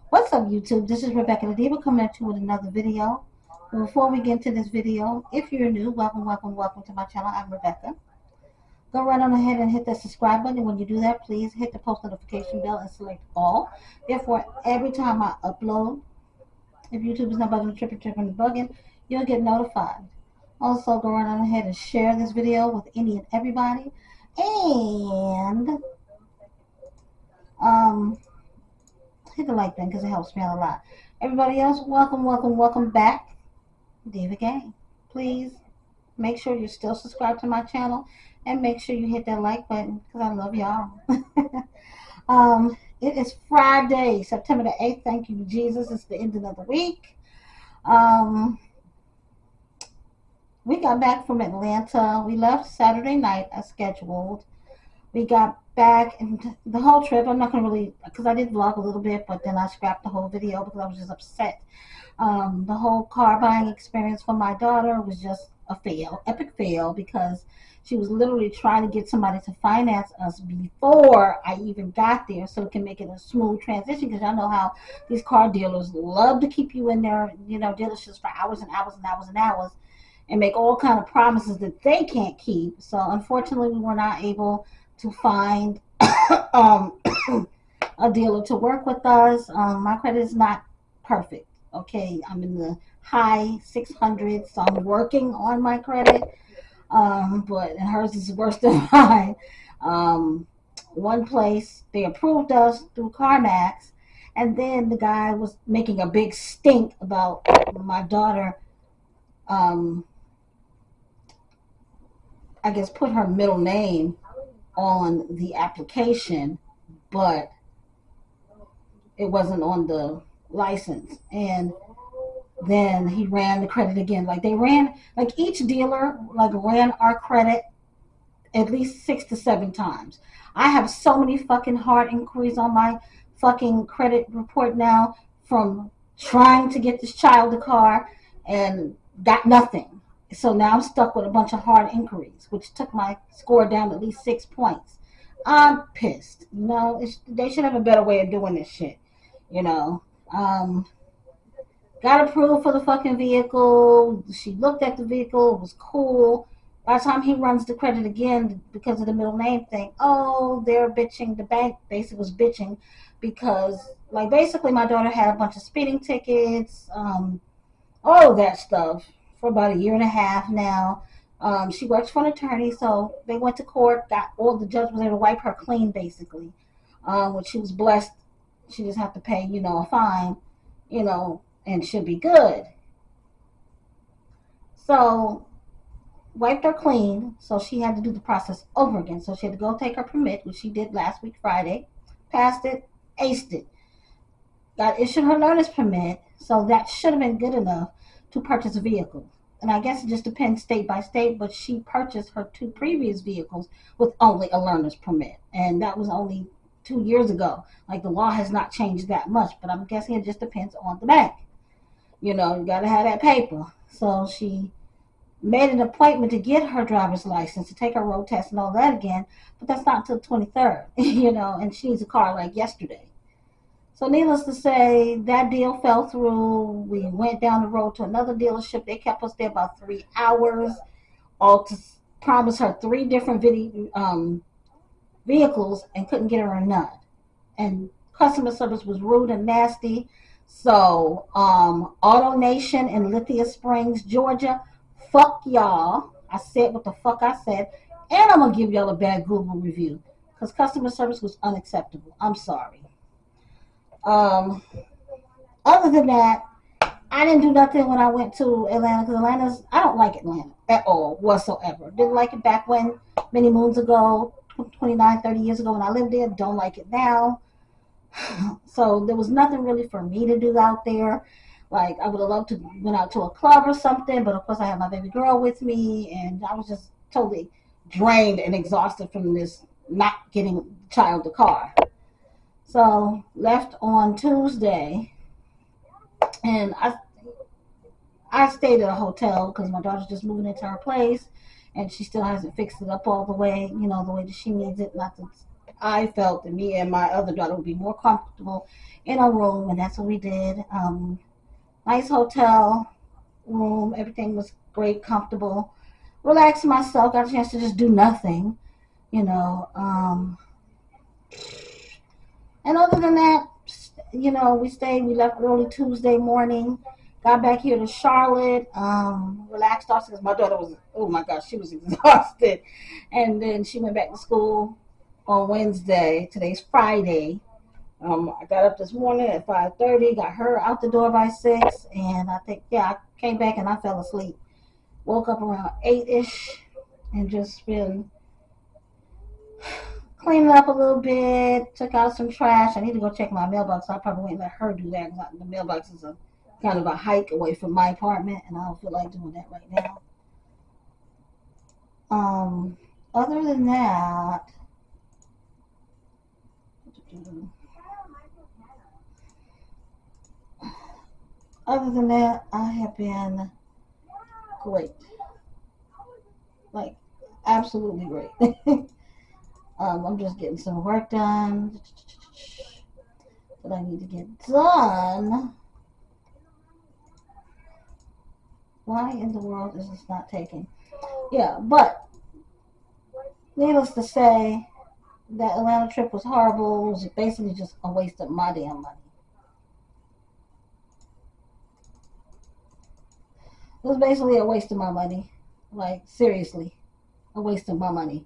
What's up, YouTube? This is Rebecca the Diva coming at you with another video. But before we get into this video, if you're new, welcome to my channel. I'm Rebecca. Go right on ahead and hit that subscribe button. And when you do that, please hit the post notification bell and select all. Therefore, every time I upload, if YouTube is not bugging, tripping, bugging, you'll get notified. Also, go right on ahead and share this video with any and everybody. And hit the like button because it helps me out a lot. Everybody else, welcome back, Diva Gang. Please make sure you're still subscribed to my channel and make sure you hit that like button because I love y'all. It is Friday, September the 8th. Thank you, Jesus. It's the end of the week. We got back from Atlanta. We left Saturday night as scheduled. We got back, and the whole trip, I'm not going to really, because I did vlog a little bit, but then I scrapped the whole video because I was just upset. The whole car buying experience for my daughter was just a fail, epic fail, because she was literally trying to get somebody to finance us before I even got there so it can make it a smooth transition, because y'all know how these car dealers love to keep you in their, dealerships for hours and hours and hours and hours and make all kind of promises that they can't keep. So unfortunately, we were not able to find a dealer to work with us. My credit is not perfect. Okay, I'm in the high 600s, so I'm working on my credit. But hers is worse than mine. One place, they approved us through CarMax, and then the guy was making a big stink about my daughter. I guess put her middle name on the application, but it wasn't on the license. And then he ran the credit again. Like each dealer ran our credit at least 6 to 7 times. I have so many fucking hard inquiries on my fucking credit report now from trying to get this child a car and got nothing. So now I'm stuck with a bunch of hard inquiries, which took my score down at least 6 points. I'm pissed. They should have a better way of doing this shit. Got approved for the fucking vehicle. She looked at the vehicle. It was cool. By the time he runs the credit again because of the middle name thing, they're bitching. The bank basically was bitching because, basically my daughter had a bunch of speeding tickets, all of that stuff, for about 1.5 years now. She works for an attorney, so they went to court, got all the judge was there to wipe her clean, basically. Which she was blessed. She just have to pay, a fine, and she'll be good. So, wiped her clean, so she had to do the process over again. So she had to go take her permit, which she did last week, Friday. Passed it, aced it. Got issued her learner's permit, so that should have been good enough to purchase a vehicle. And I guess it just depends state by state, but she purchased her 2 previous vehicles with only a learner's permit. And that was only 2 years ago. The law has not changed that much, but I'm guessing it just depends on the bank. You got to have that paper. So she made an appointment to get her driver's license, to take her road test and all that again, but that's not until 23rd, and she needs a car yesterday. So needless to say, that deal fell through. We went down the road to another dealership. They kept us there about 3 hours, all to promise her 3 different vehicles, and couldn't get her none. And customer service was rude and nasty. So Auto Nation in Lithia Springs, Georgia, fuck y'all. I said what the fuck I said. And I'm going to give y'all a bad Google review because customer service was unacceptable. I'm sorry. Other than that, I didn't do nothing when I went to Atlanta, because I don't like Atlanta at all whatsoever. Didn't like it back when, many moons ago, 29, 30 years ago when I lived there. Don't like it now. So there was nothing really for me to do out there. Like, I would have loved to went out to a club or something, but of course I had my baby girl with me, and I was just totally drained and exhausted from this not getting the child the car. So left on Tuesday, and I stayed at a hotel because my daughter's just moving into her place, and she still hasn't fixed it up all the way, the way that she needs it. Not that I felt that me and my other daughter would be more comfortable in a room, and that's what we did. Nice hotel room, everything was great, comfortable. Relaxed myself, got a chance to just do nothing, you know. And other than that, we left early Tuesday morning, got back here to Charlotte, relaxed off because my daughter was, oh my gosh, she was exhausted. And then she went back to school on Wednesday. Today's Friday. I got up this morning at 5:30, got her out the door by 6, and I came back and I fell asleep. Woke up around 8-ish and just been cleaning up a little bit, took out some trash. I need to go check my mailbox. I probably won't let her do that because the mailbox is a kind of a hike away from my apartment, and I don't feel like doing that right now. Other than that, I have been great, like absolutely great. I'm just getting some work done that I need to get done. Why in the world is this not taking? Yeah, but needless to say, that Atlanta trip was horrible. It was basically just a waste of my damn money. It was basically a waste of my money. Like, seriously, a waste of my money.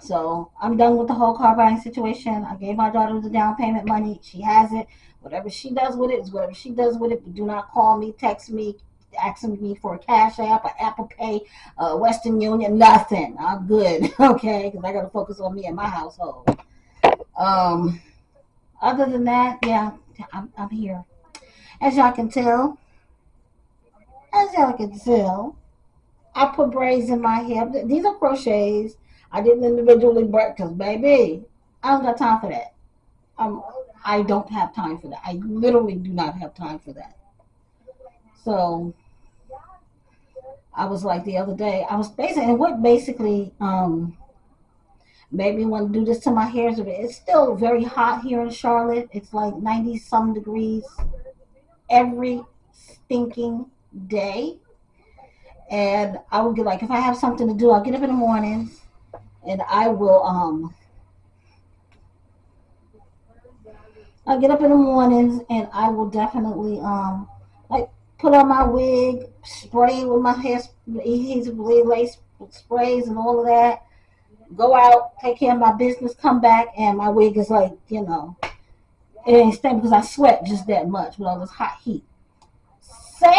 So I'm done with the whole car buying situation. I gave my daughter the down payment money. She has it. Whatever she does with it is whatever she does with it. But do not call me, text me, asking me for a Cash App, an Apple Pay, Western Union, nothing. I'm good, okay? Because I got to focus on me and my household. Other than that, yeah, I'm here. As y'all can tell, I put braids in my hair. These are crochets. I didn't individually break because, baby, I don't got time for that. I don't have time for that. I literally do not have time for that. So I was like the other day, I was basically, and what basically made me want to do this to my hair is it's still very hot here in Charlotte. It's like 90 some degrees every stinking day. And I will get like, if I have something to do, I'll get up in the mornings and I'll get up in the mornings and I will definitely like put on my wig, spray with my hair, adhesively lace sprays and all of that. Go out, take care of my business, come back, and my wig is like, it ain't staying because I sweat just that much with all this hot heat. So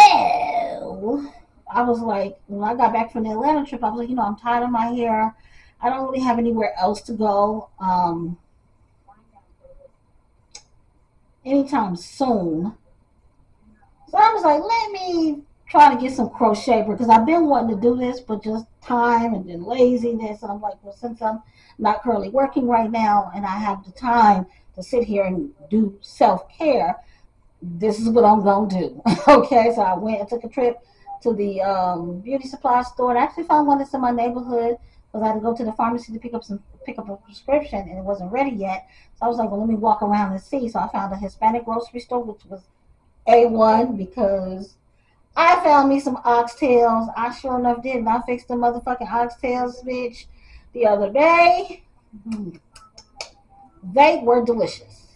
I was like, when I got back from the Atlanta trip, I was like, I'm tired of my hair. I don't really have anywhere else to go anytime soon. So I was like, let me try to get some crochet because I've been wanting to do this, but just time and then laziness. And I'm like, well, since I'm not currently working right now and I have the time to sit here and do self-care, this is what I'm going to do. Okay, so I went and took a trip to the beauty supply store and I actually found one that's in my neighborhood because I had to go to the pharmacy to pick up a prescription and it wasn't ready yet. So I was like, well, let me walk around and see. So I found a Hispanic grocery store, which was A1 because I found me some oxtails. I sure enough did. And I fixed the motherfucking oxtails, bitch, the other day. They were delicious.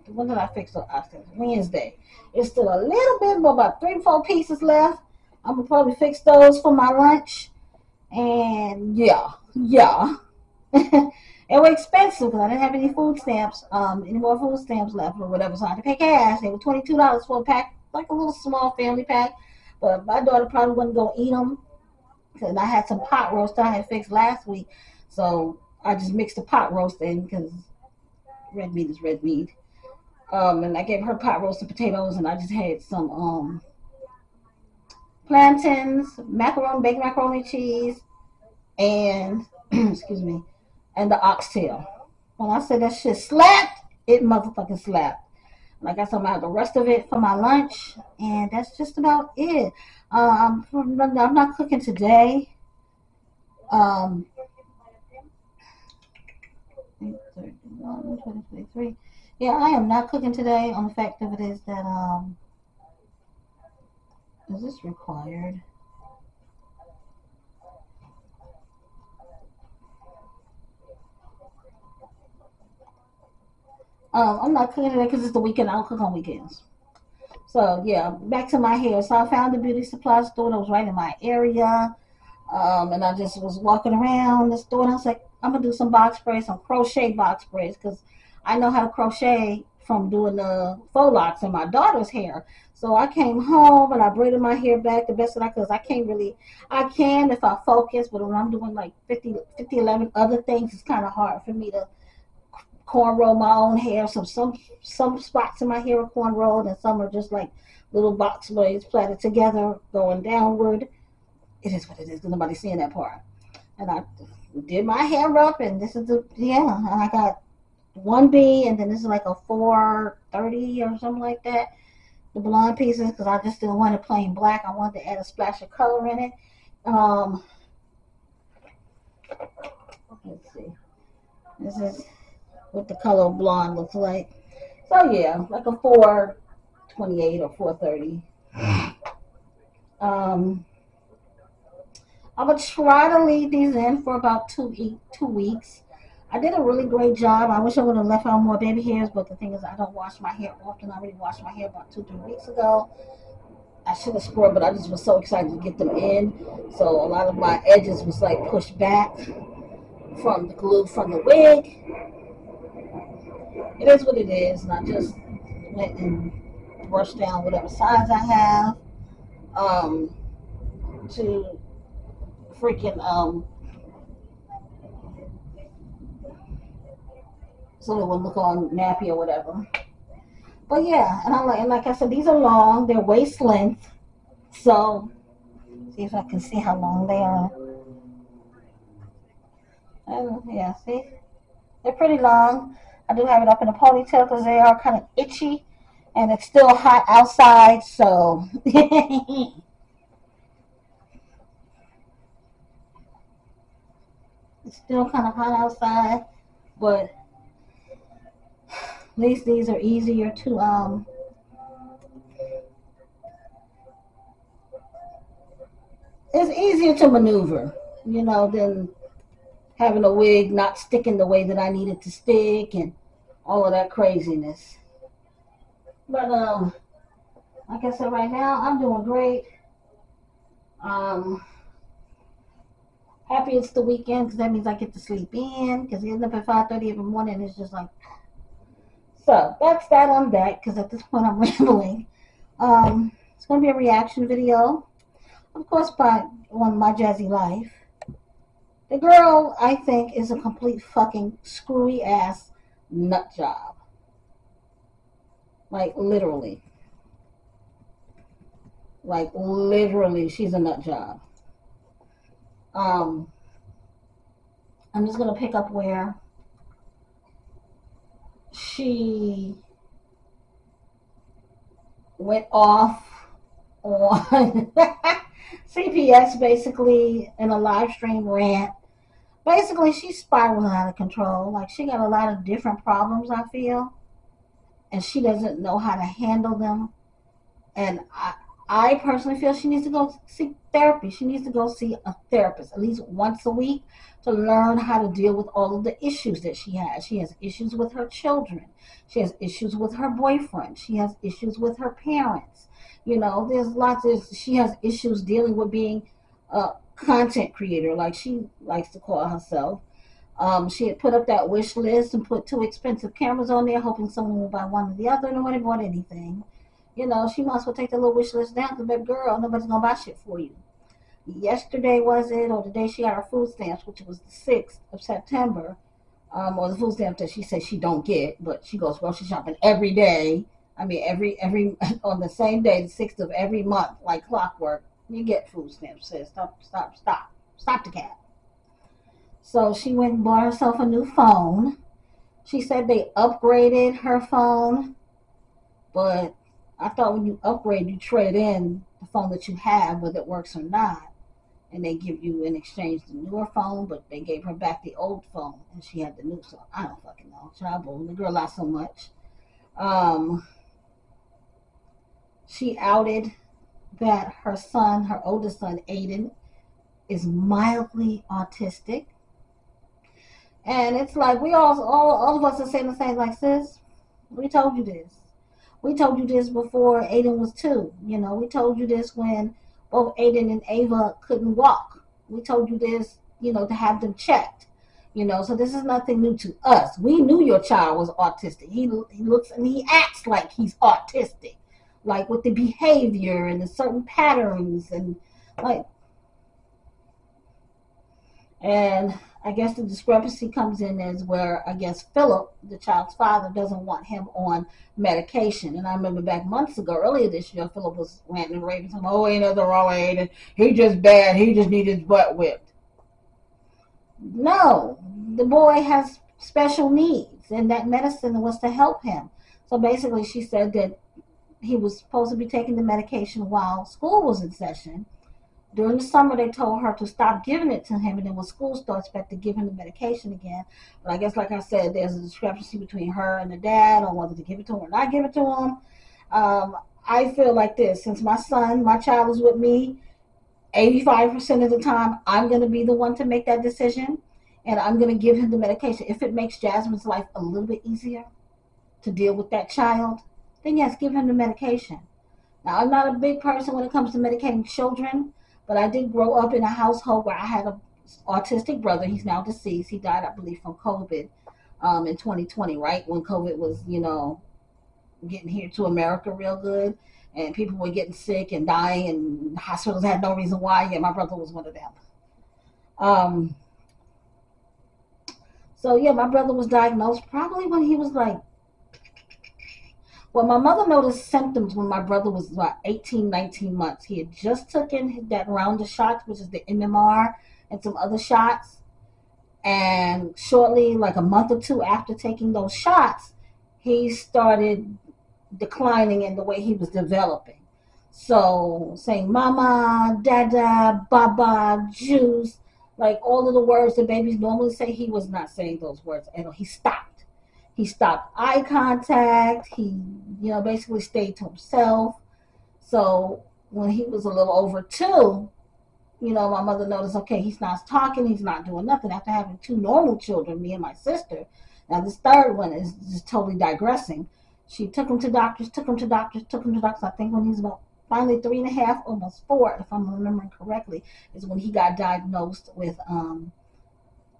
When did I fix the oxtails? Wednesday. It's still a little bit, but about 3-4 pieces left. I'm going to probably fix those for my lunch. And yeah. They were expensive because I didn't have any food stamps, any more food stamps left or whatever. So I had to pay cash. They were $22 for a pack, like a little small family pack. But my daughter probably wasn't going to eat them because I had some pot roast I had fixed last week. So I just mixed the pot roast in because red meat is red meat. And I gave her pot roasted potatoes, and I just had some plantains, macaroni, baked macaroni cheese, and excuse me, and the oxtail. When I said that shit slapped, it motherfucking slapped. Like I said, I'm gonna have the rest of it for my lunch, and that's just about it. I'm not cooking today. Um, 31, 23. Yeah, I am not cooking today. On the fact of it is that is this required? I'm not cooking today because it's the weekend. I don't cook on weekends. So yeah, back to my hair. So I found the beauty supply store that was right in my area. And I just was walking around the store and I was like, I'm gonna do some box braids, some crochet box braids, because I know how to crochet from doing the faux locks in my daughter's hair. So I came home and I braided my hair back the best that I could. I can't really, I can if I focus, but when I'm doing like 11 other things, it's kind of hard for me to cornrow my own hair. So some spots in my hair are cornrowed and some are just like little box braids plaited together going downward. It is what it is. Nobody's seeing that part. And I did my hair up, and this is the yeah. And I got 1B, and then this is like a 430 or something like that. The blonde pieces, because I just didn't want it plain black. I wanted to add a splash of color in it. Um, let's see. This is what the color of blonde looks like. So yeah, like a 428 or 430. Um, I'm gonna try to leave these in for about 2 weeks. I did a really great job. I wish I would have left out more baby hairs, but the thing is, I don't wash my hair often. I already washed my hair about 2, 3 weeks ago. I should have scored, but I just was so excited to get them in. So a lot of my edges was like pushed back from the glue from the wig. It is what it is, and I just went and brushed down whatever size I have to freaking so it would look all nappy or whatever. But yeah, and like I said, these are long. They're waist length. So see if I can see how long they are. Yeah, see, they're pretty long. I do have it up in a ponytail because they are kind of itchy, and it's still hot outside. So it's still kind of hot outside, but at least these are easier to it's easier to maneuver, than having a wig not sticking the way that I need it to stick and all of that craziness. But like I said, right now I'm doing great. Um, happy it's the weekend because that means I get to sleep in. Because getting up at 5:30 in the morning is just like so. That's that on that. Because at this point I'm rambling. It's gonna be a reaction video, of course, by on my jazzy life. The girl, I think, is a complete fucking screwy ass nut job. Like literally. Like literally, she's a nut job. Um, I'm just gonna pick up where she went off on CPS basically in a live stream rant. Basically, she's spiraling out of control. Like she got a lot of different problems, I feel, and she doesn't know how to handle them. And I personally feel she needs to go seek therapy. She needs to go see a therapist at least once a week to learn how to deal with all of the issues that she has. She has issues with her children. She has issues with her boyfriend. She has issues with her parents. There's lots of, she has issues dealing with being a content creator, like she likes to call herself. She had put up that wish list and put 2 expensive cameras on there, hoping someone would buy one or the other. Nobody bought anything. She might as well take the little wish list down because, baby girl, nobody's going to buy shit for you. Yesterday, was it, or the day she got her food stamps, which was the 6th of September, or the food stamps that she says she don't get, but she goes grocery shopping every day. I mean, every on the same day, the 6th of every month, like clockwork, you get food stamps. Says stop the cat. So she went and bought herself a new phone. She said they upgraded her phone, but I thought when you upgrade, you trade in the phone that you have, whether it works or not, and they give you in exchange the newer phone. But they gave her back the old phone, and she had the new. So I don't fucking know. Child, the girl lost so much. Um, she outed that her son, her oldest son, Aiden, is mildly autistic. And it's like we all of us are saying the same, like, sis, we told you this. We told you this before Aiden was 2. You know, we told you this when both Aiden and Ava couldn't walk. We told you this, to have them checked. So this is nothing new to us. We knew your child was autistic. He looks and he acts like he's autistic, like with the behavior and the certain patterns and like. And I guess the discrepancy comes in is where I guess Philip, the child's father, doesn't want him on medication. And I remember back months ago, earlier this year, Philip was ranting and raving, saying, "Oh, ain't nothing wrong with Aiden. He just bad. He just needs his butt whipped." No, the boy has special needs, and that medicine was to help him. So basically, she said that he was supposed to be taking the medication while school was in session. During the summer, they told her to stop giving it to him, and then when school starts, back to give him the medication again. But I guess, like I said, there's a discrepancy between her and the dad on whether to give it to him or not give it to him. I feel like this: since my child is with me, 85% of the time, I'm going to be the one to make that decision, and I'm going to give him the medication. If it makes Jasmine's life a little bit easier to deal with that child, then yes, give him the medication. Now, I'm not a big person when it comes to medicating children, but I did grow up in a household where I had an autistic brother. He's now deceased. He died, I believe, from COVID in 2020, right? When COVID was, getting here to America real good. And people were getting sick and dying, and hospitals had no reason why. Yeah, my brother was one of them. So, yeah, my brother was diagnosed probably when he was like, well, my mother noticed symptoms when my brother was about 18, 19 months. He had just taken that round of shots, which is the MMR, and some other shots. And shortly, like a month or 2 after taking those shots, he started declining in the way he was developing. So saying mama, dada, baba, juice, like all of the words that babies normally say, he was not saying those words at all. He stopped. He stopped eye contact. He, basically stayed to himself. So when he was a little over 2, my mother noticed, okay, he's not talking, he's not doing nothing. After having 2 normal children, me and my sister, now this third one is just totally digressing. She took him to doctors. I think when he's about finally 3.5, almost 4, if I'm remembering correctly, is when he got diagnosed with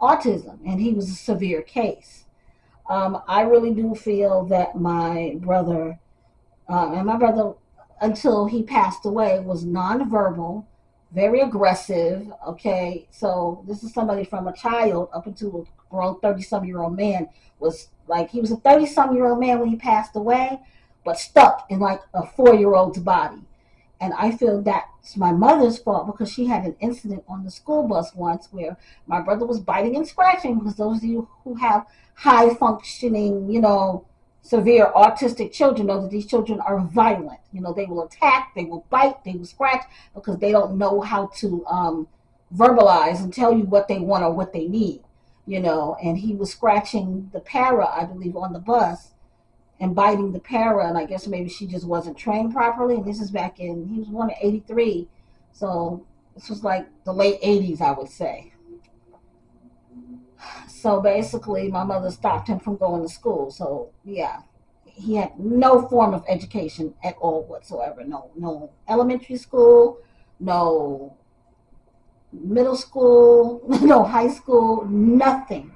autism, and he was a severe case. I really do feel that my brother, until he passed away, was nonverbal, very aggressive. Okay, so this is somebody from a child up into a grown 30-some-year-old man. Was like he was a 30-some-year-old man when he passed away, but stuck in like a 4-year-old's body. And I feel that's my mother's fault, because she had an incident on the school bus once where my brother was biting and scratching, because those of you who have high functioning, severe autistic children know that these children are violent. They will attack, they will bite, they will scratch, because they don't know how to verbalize and tell you what they want or what they need. And he was scratching the para, I believe, on the bus, and biting the para, and I guess maybe she just wasn't trained properly. And this is back in, he was born in 83, so this was like the late 80s, I would say. So basically, my mother stopped him from going to school. So yeah, he had no form of education at all whatsoever. No elementary school, no middle school, no high school, nothing.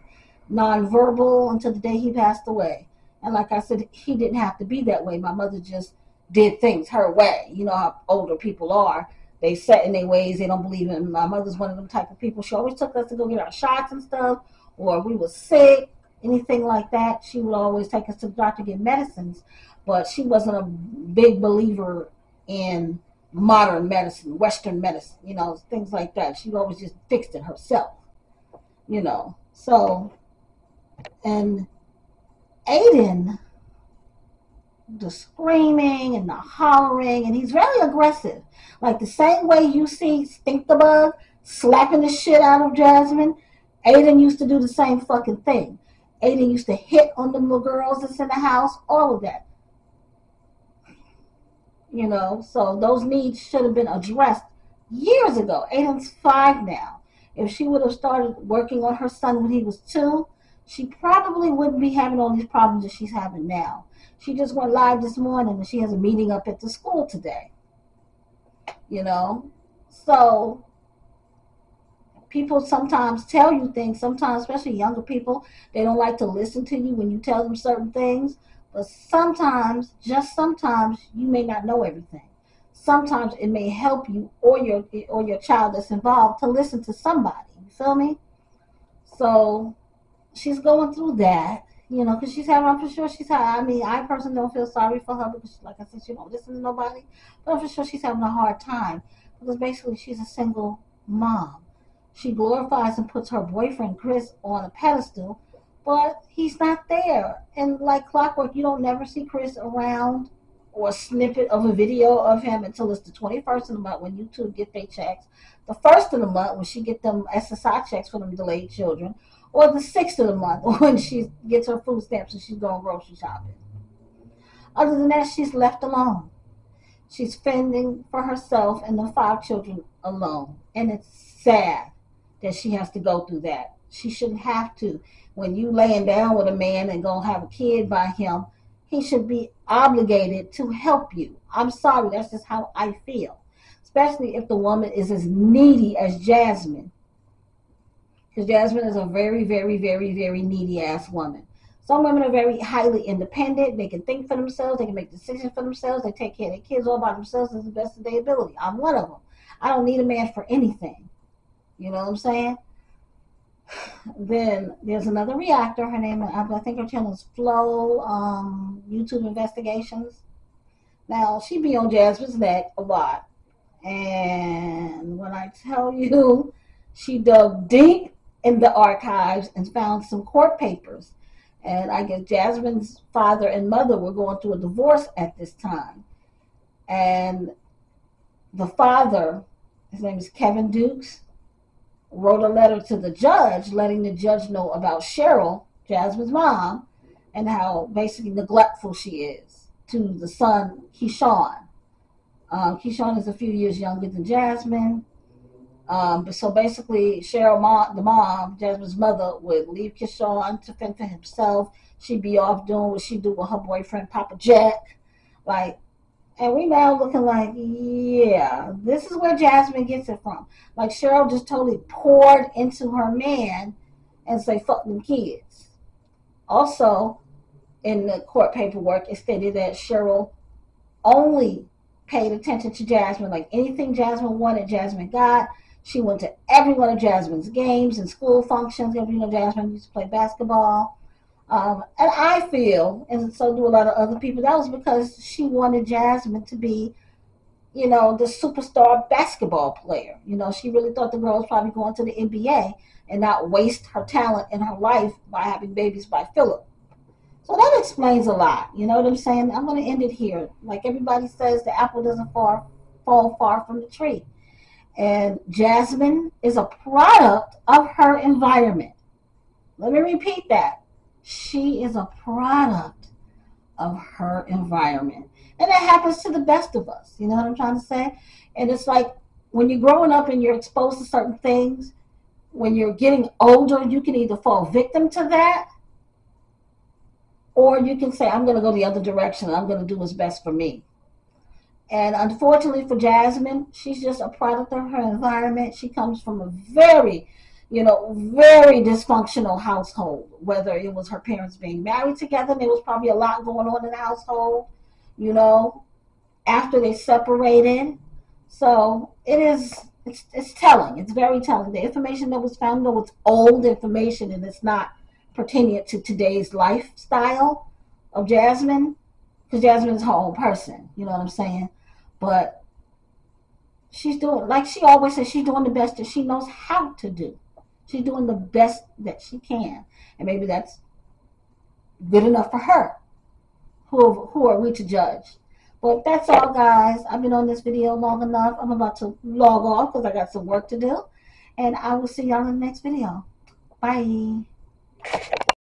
Nonverbal until the day he passed away. And like I said, he didn't have to be that way. My mother just did things her way. You know how older people are. They set in their ways. They don't believe in. My mother's one of them type of people. She always took us to go get our shots and stuff, or we were sick. anything like that, she would always take us to the doctor to get medicines. But she wasn't a big believer in modern medicine, Western medicine, things like that. She always just fixed it herself, So, and Aiden, the screaming and the hollering, and he's very aggressive. Like the same way you see Stink the Bug slapping the shit out of Jasmine, Aiden used to do the same fucking thing. Aiden used to hit on the little girls that's in the house, all of that. So those needs should have been addressed years ago. Aiden's 5 now. If she would have started working on her son when he was 2, she probably wouldn't be having all these problems that she's having now. She just went live this morning and she has a meeting up at the school today. So people sometimes tell you things, sometimes, especially younger people, they don't like to listen to you when you tell them certain things. But sometimes, just sometimes, you may not know everything. Sometimes it may help you or your child that's involved to listen to somebody. You feel me? So she's going through that, because she's having, I'm for sure she's having, I mean, I personally don't feel sorry for her because, like I said, she don't listen to nobody. But I'm for sure she's having a hard time because basically she's a single mom. She glorifies and puts her boyfriend, Chris, on a pedestal, but he's not there. And like clockwork, you don't never see Chris around or a snippet of a video of him until it's the 21st of the month when you two get their checks, the 1st of the month when she get them SSI checks for them delayed children, or the 6th of the month when she gets her food stamps and she's going grocery shopping. Other than that, she's left alone. She's fending for herself and the 5 children alone. And it's sad that she has to go through that. She shouldn't have to. When you laying down with a man and gonna have a kid by him, he should be obligated to help you. I'm sorry, that's just how I feel. Especially if the woman is as needy as Jasmine. Because Jasmine is a very, very, very, very needy ass woman. Some women are very highly independent. They can think for themselves. They can make decisions for themselves. They take care of their kids all by themselves to the best of their ability. I'm one of them. I don't need a man for anything. You know what I'm saying? Then there's another reactor. Her name, I think her channel is Flo YouTube Investigations. Now, she be on Jasmine's neck a lot. And when I tell you, she dug deep in the archives and found some court papers. And I guess Jasmine's father and mother were going through a divorce at this time. And the father, his name is Kevin Dukes, wrote a letter to the judge letting the judge know about Cheryl, Jasmine's mom, and how basically neglectful she is to the son, Keyshawn. Keyshawn is a few years younger than Jasmine. So basically, Cheryl, the mom, Jasmine's mother, would leave Keyshawn to fend for himself. She'd be off doing what she do with her boyfriend, Papa Jack. And we now looking like, yeah, this is where Jasmine gets it from. Like Cheryl just totally poured into her man and say, fuck them kids. Also, in the court paperwork, it stated that Cheryl only paid attention to Jasmine. Like anything Jasmine wanted, Jasmine got. She went to every one of Jasmine's games and school functions. Jasmine used to play basketball. And I feel, and so do a lot of other people, that was because she wanted Jasmine to be, the superstar basketball player. She really thought the girl was probably going to the NBA and not waste her talent in her life by having babies by Philip. So that explains a lot. You know what I'm saying? I'm going to end it here. Like everybody says, the apple doesn't fall far from the tree. And Jasmine is a product of her environment. Let me repeat that. She is a product of her environment. And that happens to the best of us. You know what I'm trying to say? And it's like when you're growing up and you're exposed to certain things, when you're getting older, you can either fall victim to that, or you can say, I'm going to go the other direction. I'm going to do what's best for me. And unfortunately for Jasmine, she's just a product of her environment. She comes from a very dysfunctional household, whether it was her parents being married together, and there was probably a lot going on in the household, after they separated. So it's telling. It's very telling. The information that was found, though, it's old information, and it's not pertaining it to today's lifestyle of Jasmine, because Jasmine is her own person. You know what I'm saying? But she's doing, like she always says, she's doing the best that she knows how to do. She's doing the best that she can, and maybe that's good enough for her. Who are we to judge? But that's all, guys. I've been on this video long enough. I'm about to log off because I got some work to do, and I will see y'all in the next video. Bye.